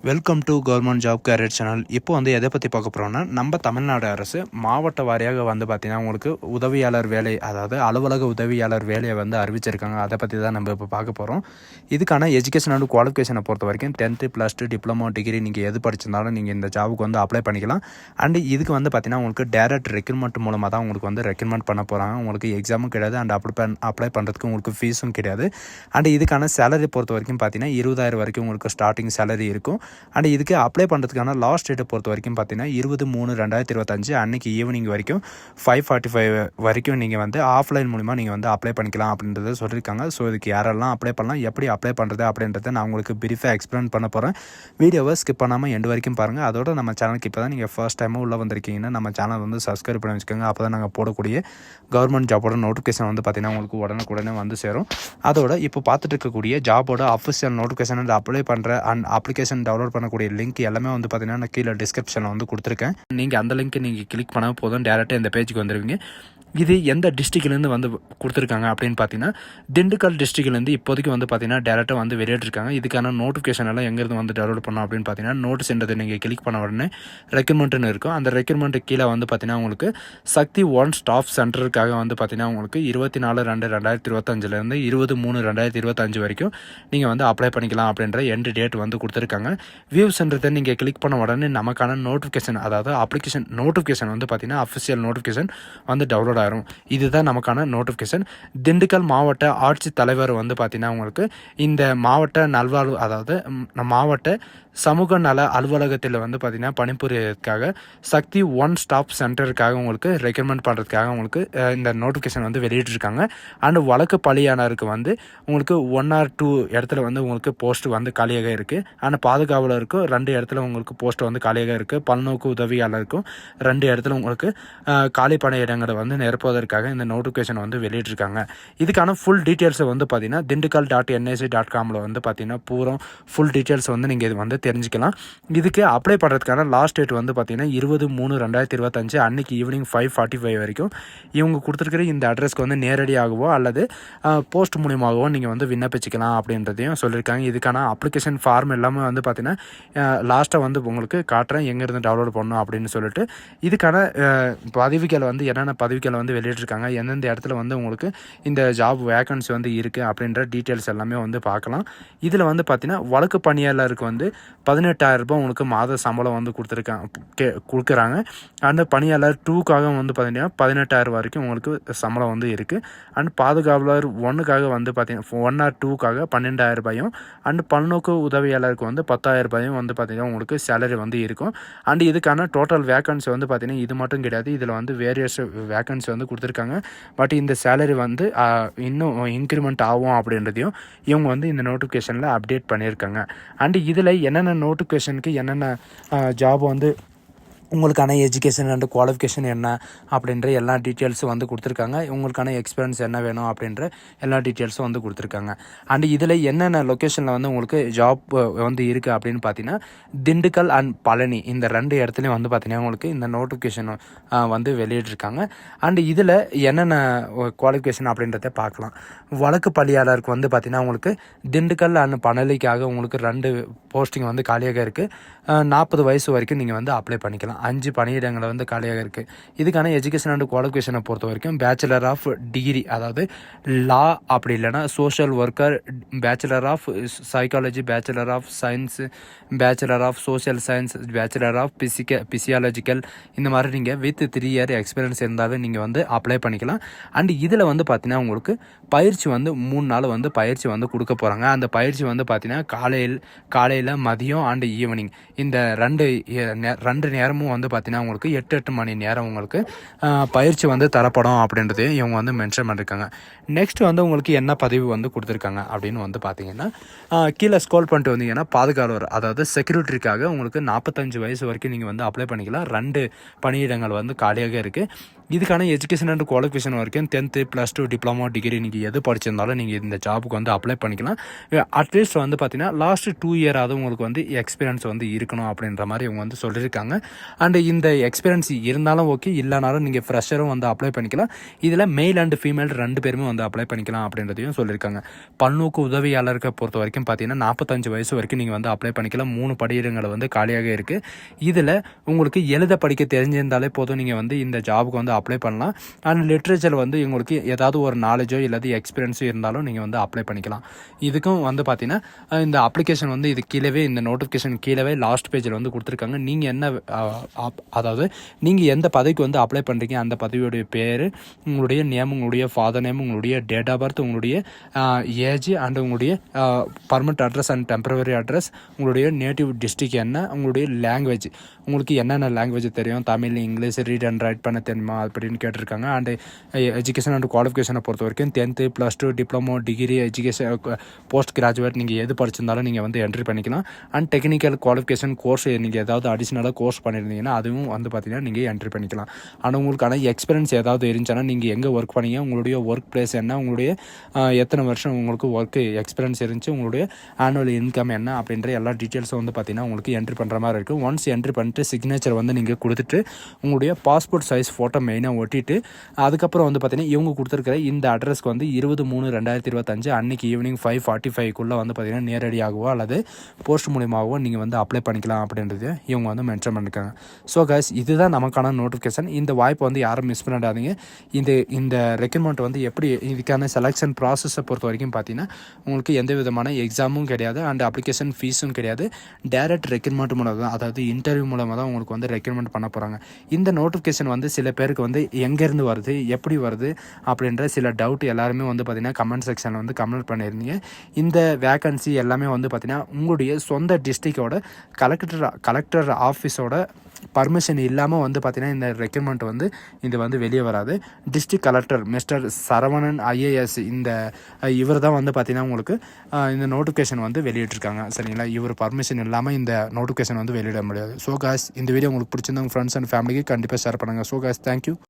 Welcome to government job career channel. இப்போ எதை பற்றி பார்க்க போகிறோம்னா, நம்ம தமிழ்நாடு அரசு மாவட்ட வாரியாக பார்த்திங்கன்னா உங்களுக்கு உதவியாளர் வேலை, அதாவது அலுவலக உதவியாளர் வேலையை அறிவிச்சிருக்காங்க. அதை பற்றி தான் நம்ம இப்போ பார்க்க போகிறோம். இதுக்கான எஜுகேஷன் அண்ட் குவாலிஃபிகேஷனை பொறுத்த வரைக்கும் 10th +2 டிப்ளமோ டிகிரி நீங்கள் எது படிச்சிருந்தாலும் நீங்கள் இந்த ஜாபுக்கு அப்ளை பண்ணிக்கலாம். அண்டு இதுக்கு பார்த்திங்கன்னா உங்களுக்கு டேரக்ட் ரெக்ரூட்மெண்ட் மூலமாக தான் உங்களுக்கு ரெக்ரூட்மெண்ட் பண்ண போகிறாங்க. உங்களுக்கு எக்ஸாமும் கிடையாது, அண்ட் அப்ளை பண்ணுறதுக்கு உங்களுக்கு ஃபீஸும் கிடையாது. அண்டு இதுக்கான சேலரி பொறுத்த வரைக்கும் பார்த்தீங்கன்னா 20,000 வரைக்கும் உங்களுக்கு ஸ்டார்டிங் சேலரி இருக்கும். அண்ட் இதுக்கு அப்ளை பண்ணுறதுக்கான லாஸ்ட் டேட்டை பொறுத்த வரைக்கும் பார்த்தீங்கன்னா 20/3/2025 அன்றைக்கி ஈவினிங் வரைக்கும் 5:45 வரைக்கும் நீங்கள் ஆஃப்லைன் மூலிமா நீங்கள் அப்ளை பண்ணிக்கலாம் அப்படின்றத சொல்லியிருக்காங்க. ஸோ இதுக்கு யாரெல்லாம் அப்ளை பண்ணலாம், எப்படி அப்ளை பண்ணுறது அப்படின்றத நான் உங்களுக்கு பிரீஃபாக எக்ஸ்பிளைன் பண்ண போகிறேன். வீடியோவை ஸ்கிப் பண்ணாமல் எண்டு வரைக்கும் பாருங்கள். அதோட நம்ம சேனலுக்கு இப்போ தான் நீங்கள் ஃபர்ஸ்ட் டைமும் உள்ளே வந்திருக்கீங்கன்னா நம்ம சேனல் சப்ஸ்கிரைப் பண்ணி வச்சுக்கோங்க. அப்போ தான் நாங்கள் போடக்கூடிய கவர்மெண்ட் ஜாபோட நோட்டிஃபிகேஷன் பார்த்தீங்கன்னா உங்களுக்கு உடனே சேரும். அதோட இப்போ பார்த்துட்டு இருக்கக்கூடிய ஜாபோட அஃபிஷியல் நோட்டிஃபிகேஷன் அப்ளை பண்ணுற அண்ட் அப்ளிகேஷன் டவுன்லோட் பண்ணக்கூடிய லிங்க் எல்லாமே பார்த்தீங்கன்னா நான் கீழே டிஸ்கிரிப்ஷனில் கொடுத்துருக்கேன். நீங்கள் அந்த லிங்க் நீங்கள் கிளிக் பண்ணால் போதும், டேரெக்டாக இந்த பேஜுக்கு வந்துடுவீங்க. இது எந்த டிஸ்ட்ரிக்ட்லேருந்து கொடுத்துருக்காங்க அப்படின்னு பார்த்தீங்கன்னா திண்டுக்கல் டிஸ்ட்ரிக்ட்லேருந்து இப்போதைக்கு பார்த்தீங்கன்னா டேரெக்டாக வெளியிட்டிருக்காங்க. இதுக்கான நோட்டிஃபிகேஷன் எல்லாம் எங்கேருந்து டவுன்லோட் பண்ணோம் அப்படின்னு பார்த்தீங்கன்னா நோட்டிஸ்ன்றதை நீங்கள் கிளிக் பண்ண உடனே ரெக்ரூட்மெண்ட்னு இருக்கும். அந்த ரெக்ரூட்மெண்ட்டு கீழே பார்த்தீங்கன்னா உங்களுக்கு சக்தி ஒன் ஸ்டாஃப் சென்டருக்காக பார்த்தீங்கன்னா உங்களுக்கு 24/2/2025 20/3/2025 வரைக்கும் நீங்கள் அப்ளை பண்ணிக்கலாம் அப்படின்ற எண்ட் டேட் கொடுத்துருக்காங்க. வியூஸ்ன்றதை நீங்கள் கிளிக் பண்ண உடனே நமக்கான நோட்டிஃபிகேஷன், அதாவது அப்ளிகேஷன் நோட்டிஃபிகேஷன் பார்த்தீங்கன்னா அஃபிஷியல் நோட்டிஃபிகேஷன் டவுன்லோட் ஆகும். இதுதான் நமக்கான நோட்டிஃபிகேஷன். திண்டுக்கல் மாவட்ட ஆட்சித் தலைவர் பார்த்தீங்கன்னா உங்களுக்கு இந்த மாவட்ட நல்வாழ்வு, அதாவது மாவட்ட சமூக நல அலுவலகத்தில் பார்த்தீங்கன்னா பணிபுரியறதுக்காக சக்தி ஒன் ஸ்டாப் சென்டருக்காக உங்களுக்கு ரெக்கமெண்ட் பண்ணுறதுக்காக உங்களுக்கு இந்த நோட்டிஃபிகேஷன் வெளியிட்டிருக்காங்க. அண்ட் வழக்கு பணியாளருக்கு உங்களுக்கு 1 or 2 இடத்துல உங்களுக்கு போஸ்ட் காலியாக இருக்குது. அண்ட் பாதுகாவலருக்கும் 2 இடத்துல உங்களுக்கு போஸ்ட் காலியாக இருக்குது. பல்நோக்கு உதவியாளருக்கும் 2 இடத்துல உங்களுக்கு காலி பணியிடங்களை நிரப்புவதற்காக இந்த நோட்டிஃபிகேஷன் வெளியிட்டிருக்காங்க. இதுக்கான ஃபுல் டீட்டெயில்ஸை பார்த்தீங்கன்னா திண்டுக்கல்.nic.comல பார்த்தீங்கன்னா பூரா ஃபுல் டீட்டெயில்ஸ் நீங்கள் இது தெரிஞ்சுக்கலாம். இதுக்கு அப்ளை பண்ணுறதுக்கான லாஸ்ட் டேட் பார்த்தீங்கன்னா 20/3/2025 அன்னைக்கு ஈவினிங் 5:45 வரைக்கும் இவங்க கொடுத்துருக்கிற இந்த அட்ரஸ்க்கு நேரடியாகவோ அல்லது போஸ்ட் மூலியமாகவோ நீங்கள் விண்ணப்பிச்சிக்கலாம் அப்படின்றதையும் சொல்லியிருக்காங்க. இதுக்கான அப்ளிகேஷன் ஃபார்ம் எல்லாமே பார்த்தீங்கன்னா லாஸ்ட்டாக உங்களுக்கு காட்டுறேன் எங்கேருந்து டவுன்லோட் பண்ணணும் அப்படின்னு சொல்லிட்டு. இதுக்கான பதவிகள் என்னென்ன பதவிகள் வெளியிட்டிருக்காங்க, எந்தெந்த இடத்துல உங்களுக்கு இந்த ஜாப் வேகன்சி இருக்குது அப்படின்ற டீட்டெயில்ஸ் எல்லாமே பார்க்கலாம். இதில் பார்த்தீங்கன்னா வழக்கு பணியாளருக்கு 18,000 ரூபாய் உங்களுக்கு மாத சம்பளம் கொடுக்குறாங்க. அந்த பணியாளர் 2க்காக பார்த்தீங்கன்னா 18,000 வரைக்கும் உங்களுக்கு சம்பளம் இருக்குது. அண்ட் பாதுகாவலர் 1க்காக பார்த்தீங்கன்னா 1 or 2க்காக 12,000 ரூபாயும், அண்ட் பல்நோக்கு உதவியாளருக்கு 10,000 ரூபாயும் பார்த்தீங்கன்னா உங்களுக்கு சேலரி இருக்கும். அண்ட் இதுக்கான டோட்டல் வேகன்சி பார்த்தீங்கன்னா இது மட்டும் கிடையாது, இதில் வேரியஸ் வேகன்சி கொடுத்துருக்காங்க. பட் இந்த சேலரி இன்னும் இன்க்ரிமெண்ட் ஆகும் அப்படின்றதையும் இவங்க இந்த நோட்டிஃபிகேஷனில் அப்டேட் பண்ணியிருக்காங்க. அண்ட் இதில் என்னென்ன நோட்டிஃபிகேஷனுக்கு என்னென்ன ஜாப் உங்களுக்கான எஜுகேஷன் அண்ட் குவாலிஃபிகேஷன் என்ன அப்படின்ற எல்லா டீட்டெயில்ஸும் கொடுத்துருக்காங்க. உங்களுக்கான எக்ஸ்பீரியன்ஸ் என்ன வேணும் அப்படின்ற எல்லா டீட்டெயில்ஸும் கொடுத்துருக்காங்க. அண்ட் இதில் என்னென்ன லொக்கேஷனில் உங்களுக்கு ஜாப் இருக்குது அப்படின்னு பார்த்தீங்கன்னா திண்டுக்கல் அண்ட் பழனி இந்த 2 இடத்துலையும் பார்த்தீங்கன்னா உங்களுக்கு இந்த நோட்டிஃபிகேஷன் வெளியிட்டிருக்காங்க. அண்ட் இதில் என்னென்ன குவாலிஃபிகேஷன் அப்படின்றத பார்க்கலாம். வழக்கு பணியாளருக்கு பார்த்தீங்கன்னா உங்களுக்கு திண்டுக்கல் அண்ட் பழனிக்காக உங்களுக்கு 2 போஸ்டிங் காலியாக இருக்குது. 40 வயசு வரைக்கும் நீங்கள் அப்ளை பண்ணிக்கலாம். 5 பணியிடங்களை காலியாக இருக்குது. இதுக்கான எஜுகேஷன் அண்ட் குவாலிஃபிகேஷனை பொறுத்த வரைக்கும் பேச்சுலர் ஆஃப் டிகிரி, அதாவது லா அப்படி இல்லைனா social worker, bachelor of psychology, bachelor of science, bachelor of social science, bachelor of physiological, இந்த மாதிரி நீங்கள் வித் 3 year எக்ஸ்பீரியன்ஸ் இருந்தாலும் நீங்கள் அப்ளை பண்ணிக்கலாம். அண்ட் இதில் பார்த்தீங்கன்னா உங்களுக்கு பயிற்சி 3 நாள் பயிற்சி கொடுக்க போகிறாங்க. அந்த பயிற்சி பார்த்தீங்கன்னா காலையில் மதியம் அண்ட் ஈவினிங் இந்த 2 நேரமும் பார்த்தீங்கன்னா உங்களுக்கு 8 மணி நேரம் உங்களுக்கு பயிற்சி தரப்படும் அப்படின்றது இவங்க மென்ஷன் பண்ணியிருக்காங்க. நெக்ஸ்ட் உங்களுக்கு என்ன பதவி கொடுத்துருக்காங்க அப்படின்னு பார்த்தீங்கன்னா கீழே ஸ்க்ரோல் பண்ணிட்டு வந்தீங்கன்னா பாதுகாவலர், அதாவது செக்யூரிட்டிக்காக உங்களுக்கு 45 வயசு வரைக்கும் நீங்கள் அப்ளை பண்ணிக்கலாம். 2 பணியிடங்கள் காலியாக இருக்குது. இதுக்கான எஜுகேஷன் அண்ட் குவாலிஃபிகேஷன் வரைக்கும் 10th +2 டிப்ளமோ டிகிரி நீங்கள் எது படிச்சிருந்தாலும் நீங்கள் இந்த ஜாபுக்கு அப்ளை பண்ணிக்கலாம். அட்லீஸ்ட் பார்த்தீங்கன்னா லாஸ்ட் 2 year உங்களுக்கு எக்ஸ்பீரியன்ஸ் இருக்கணும் அப்படின்ற மாதிரி இவங்க சொல்லியிருக்காங்க. அண்டு இந்த எக்ஸ்பீரியன்ஸ் இருந்தாலும் ஓகே, இல்லைனாலும் நீங்கள் ஃப்ரெஷரும் வந்து அப்ளை பண்ணிக்கலாம். இதில் மேல் அண்டு ஃபீமேல் 2 பேருமே வந்து அப்ளை பண்ணிக்கலாம் அப்படின்றதையும் சொல்லியிருக்காங்க. பல்நோக்கு உதவியாளருக்கு பொறுத்த வரைக்கும் பார்த்தீங்கன்னா 45 வயசு வரைக்கும் நீங்கள் வந்து அப்ளை பண்ணிக்கலாம். 3 பணியிடங்கள் வந்து காலியாக இருக்குது. இதில் உங்களுக்கு எழுத படிக்க தெரிஞ்சிருந்தாலே போதும், நீங்கள் வந்து இந்த ஜாபுக்கு வந்து அப்ளை பண்ணலாம். அண்ட் லிட்ரேச்சர் வந்து உங்களுக்கு ஏதாவது ஒரு நாலேஜோ இல்லாத எக்ஸ்பீரியன்ஸோ இருந்தாலும் நீங்கள் வந்து அப்ளை பண்ணிக்கலாம். இதுக்கும் வந்து பார்த்தீங்கன்னா இந்த அப்ளிகேஷன் வந்து இது கீழவே, இந்த நோட்டிஃபிகேஷன் கீழவே லாஸ்ட் பேஜில் வந்து கொடுத்துருக்காங்க. நீங்கள் என்ன அதாவது நீங்கள் எந்த பதவிக்கு வந்து அப்ளை பண்ணுறீங்க, அந்த பதவியோடைய பேர், உங்களுடைய நேம், உங்களுடைய ஃபாதர் நேம், உங்களுடைய டேட் ஆஃப் பர்த், உங்களுடைய ஏஜ் அண்ட் உங்களுடைய permanent address and temporary address, உங்களுடைய நேட்டிவ் டிஸ்ட்ரிக்ட் என்ன, உங்களுடைய லாங்குவேஜ், உங்களுக்கு என்னென்ன லாங்குவேஜ் தெரியும், Tamil, English, read and right பண்ண தெரியுமா அப்படின்னு கேட்டிருக்காங்க. அண்டு எஜுகேஷன் அண்ட் குவாலிஃபிகேஷனை பொறுத்த வரைக்கும் 10th +2 diploma, degree, education, post graduate நீங்கள் எது படிச்சிருந்தாலும் நீங்கள் வந்து என்ட்ரி பண்ணிக்கலாம். அண்ட் டெக்னிக்கல் குவாலிஃபிகேஷன் கோர்ஸ் நீங்கள் ஏதாவது அடிஷ்னலாக கோர்ஸ் பண்ணியிருந்தீங்கன்னா அதுவும் வந்து பார்த்தீங்கன்னா நீங்கள் என்ட்ரி பண்ணிக்கலாம். ஆனால் உங்களுக்கான எக்ஸ்பீரியன்ஸ் ஏதாவது இருந்துச்சுன்னா, நீங்கள் எங்கே ஒர்க் பண்ணீங்க, உங்களுடைய ஒர்க் பிளேஸ் என்ன, உங்களுடைய எத்தனை வருஷம் உங்களுக்கு ஒர்க் எக்ஸ்பீரியன்ஸ் இருந்துச்சு, உங்களுடைய ஆனுவல் இன்கம் என்ன அப்படின்ற எல்லா டீட்டெயில்ஸும் வந்து பார்த்தீங்கன்னா உங்களுக்கு என்ட்ரி பண்ணுற மாதிரி இருக்கும். ஒன்ஸ் என்ட்ரி பண்ணிட்டு சிக்னேச்சர் வந்து நீங்கள் கொடுத்துட்டு உங்களுடைய பாஸ்போர்ட் சைஸ் ஃபோட்டோ மெயினாக ஒட்டிட்டு அதுக்கப்புறம் வந்து பார்த்தீங்கன்னா இவங்க கொடுத்துருக்கிற இந்த அட்ரஸ்க்கு வந்து 20/3/2025 அன்றைக்கி ஈவினிங் 5:45 வந்து பார்த்தீங்கன்னா நேரடியாகவோ அல்லது போஸ்ட் மூலியமாகவோ நீங்கள் வந்து அப்ளை பண்ணிக்கலாம் அப்படின்றது இவங்க வந்து மென்ஷன் பண்ணியிருக்காங்க. ஸோ கைஸ், இதுதான் நமக்கான நோட்டிஃபிகேஷன். இந்த வாய்ப்பை வந்து யாரும் மிஸ் பண்ணிடாதீங்க. இந்த ரெக்ரூட்மெண்ட் வந்து எப்படி, இதுக்கான செலெக்ஷன் ப்ராசஸை பொறுத்த வரைக்கும் பார்த்தீங்கன்னா உங்களுக்கு எந்த விதமான எக்ஸாமும் கிடையாது அண்ட் அப்ளிகேஷன் ஃபீஸும் கிடையாது. டைரக்ட் ரெக்ரூட்மெண்ட் மூலம் தான், அதாவது இன்டர்வியூ மூலமாக தான் உங்களுக்கு வந்து ரெக்ரூட்மெண்ட் பண்ண போகிறாங்க. இந்த நோட்டிஃபிகேஷன் வந்து சில பேருக்கு வந்து எங்கேருந்து வருது, எப்படி வருது அப்படின்ற சில டவுட் எல்லாருமே வந்து பார்த்திங்கன்னா கமெண்ட் செக்ஷனில் வந்து கமெண்ட் பண்ணியிருந்தீங்க. இந்த வேக்கன்சி எல்லாமே வந்து பார்த்திங்கன்னா உங்களுடைய சொந்த டிஸ்ட்ரிக்டோட கலெக்டர் ஆஃபீஸோட பர்மிஷன் இல்லாமல் வந்து பார்த்திங்கன்னா இந்த ரெக்ரூட்மெண்ட் வந்து இது வந்து வெளியே வராது. District collector mister Saravanan IAS இவர் தான் வந்து பார்த்திங்கன்னா உங்களுக்கு இந்த நோட்டிஃபிகேஷன் வந்து வெளியிட்டிருக்காங்க. சரிங்களா, இவர் பர்மிஷன் இல்லாமல் இந்த நோட்டிஃபிகேஷன் வந்து வெளியிட முடியாது. ஸோ காய்ஸ், இந்த வீடியோ உங்களுக்கு பிடிச்சிருந்தா உங்கள் ஃப்ரெண்ட்ஸ் அண்ட் ஃபேமிலிக்கு கண்டிப்பாக ஷேர் பண்ணுங்கள். So guys, thank you.